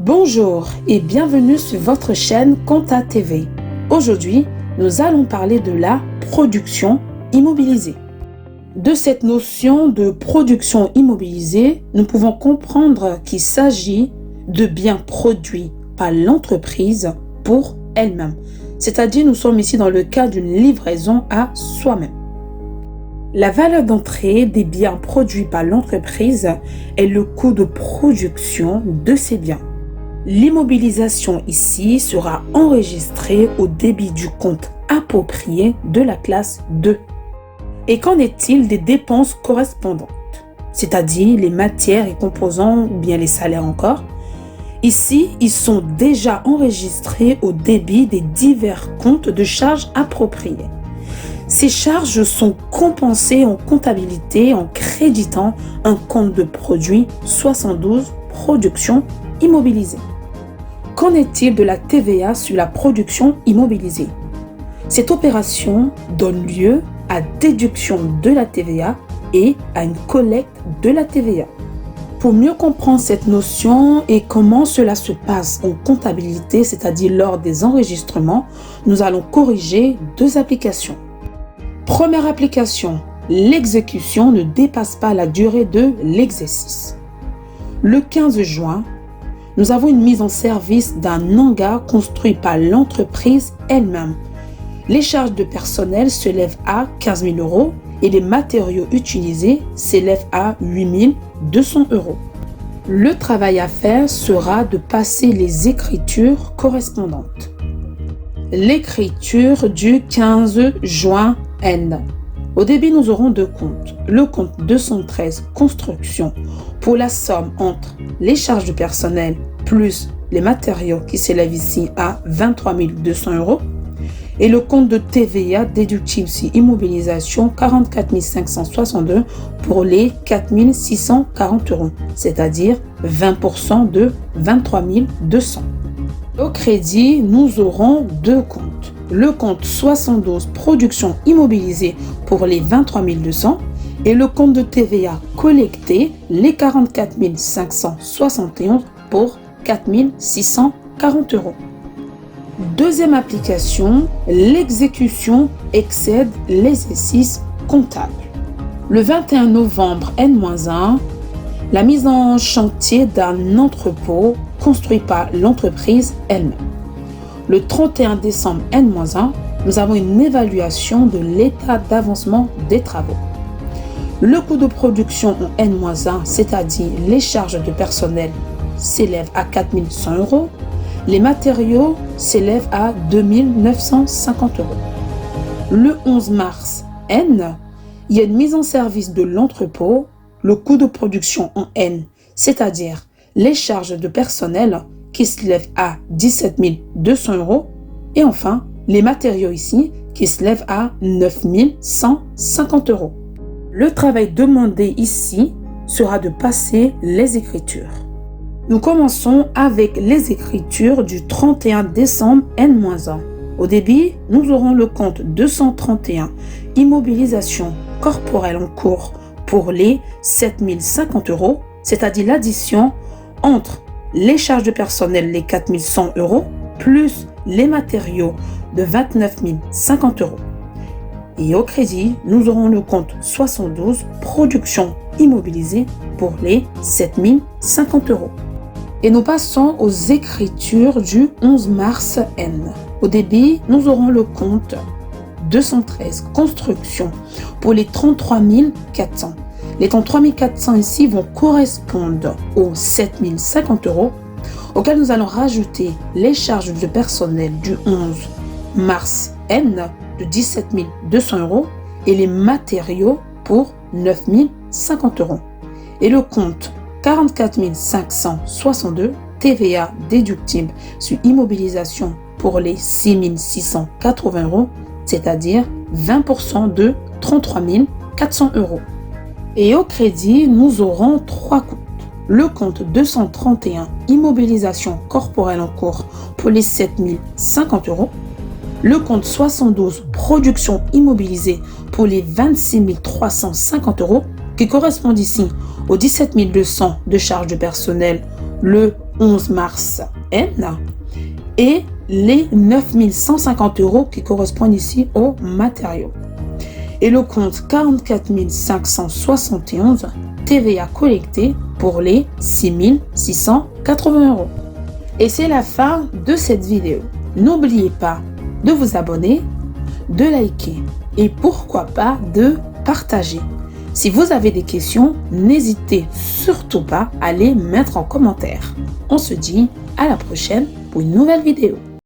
Bonjour et bienvenue sur votre chaîne Compta TV. Aujourd'hui, nous allons parler de la production immobilisée. De cette notion de production immobilisée, nous pouvons comprendre qu'il s'agit de biens produits par l'entreprise pour elle-même. C'est-à-dire, nous sommes ici dans le cas d'une livraison à soi-même. La valeur d'entrée des biens produits par l'entreprise est le coût de production de ces biens. L'immobilisation ici sera enregistrée au débit du compte approprié de la classe 2. Et qu'en est-il des dépenses correspondantes, c'est-à-dire les matières et composants ou bien les salaires encore? Ici, ils sont déjà enregistrés au débit des divers comptes de charges appropriés. Ces charges sont compensées en comptabilité en créditant un compte de produit 72 production immobilisée. Qu'en est-il de la TVA sur la production immobilisée? Cette opération donne lieu à déduction de la TVA et à une collecte de la TVA. Pour mieux comprendre cette notion et comment cela se passe en comptabilité, c'est-à-dire lors des enregistrements, nous allons corriger deux applications. Première application, l'exécution ne dépasse pas la durée de l'exercice. Le 15 juin, nous avons une mise en service d'un hangar construit par l'entreprise elle-même. Les charges de personnel s'élèvent à 15 000 € et les matériaux utilisés s'élèvent à 8 200 €. Le travail à faire sera de passer les écritures correspondantes. L'écriture du 15 juin N. Au débit, nous aurons deux comptes. Le compte 213 construction pour la somme entre les charges de personnel plus les matériaux qui s'élèvent ici à 23 200 € et le compte de TVA déductible sur immobilisation 44 562 pour les 4 640 €, c'est-à-dire 20% de 23 200. Au crédit, nous aurons deux comptes. Le compte 72 production immobilisée pour les 23 200 et le compte de TVA collecté les 44 571 pour 4 640 €. Deuxième application, l'exécution excède l'exercice comptable. Le 21 novembre N-1, la mise en chantier d'un entrepôt construit par l'entreprise elle-même. Le 31 décembre N-1, nous avons une évaluation de l'état d'avancement des travaux. Le coût de production en N-1, c'est-à-dire les charges de personnel, s'élève à 4 100 €. Les matériaux s'élèvent à 2 950 €. Le 11 mars N, il y a une mise en service de l'entrepôt. Le coût de production en N, c'est-à-dire les charges de personnel qui s'élèvent à 17 200 € et enfin les matériaux ici qui s'élèvent à 9 150 €. Le travail demandé ici sera de passer les écritures. Nous commençons avec les écritures du 31 décembre N-1. Au débit, nous aurons le compte 231 immobilisation corporelle en cours pour les 7 050 €, c'est-à-dire l'addition entre les charges de personnel, les 4 100 €, plus les matériaux de 29 050 €. Et au crédit, nous aurons le compte 72 production immobilisée pour les 7 050 €. Et nous passons aux écritures du 11 mars N. Au débit, nous aurons le compte 213 construction pour les 33 400. Les 33 400 ici vont correspondre aux 7 050 € auxquels nous allons rajouter les charges de personnel du 11 mars N de 17 200 € et les matériaux pour 9 050 €. Et le compte 44 562 TVA déductible sur immobilisation pour les 6 680 €, c'est-à-dire 20% de 33 400 €. Et au crédit, nous aurons trois comptes. Le compte 231 immobilisation corporelle en cours pour les 7 050 €. Le compte 72 production immobilisée pour les 26 350 € qui correspondent ici aux 17 200 de charges de personnel, le 11 mars N et les 9 150 € qui correspondent ici aux matériaux. Et le compte 44 571 TVA collectée pour les 6 680 €. Et c'est la fin de cette vidéo. N'oubliez pas de vous abonner, de liker et pourquoi pas de partager. Si vous avez des questions, n'hésitez surtout pas à les mettre en commentaire. On se dit à la prochaine pour une nouvelle vidéo.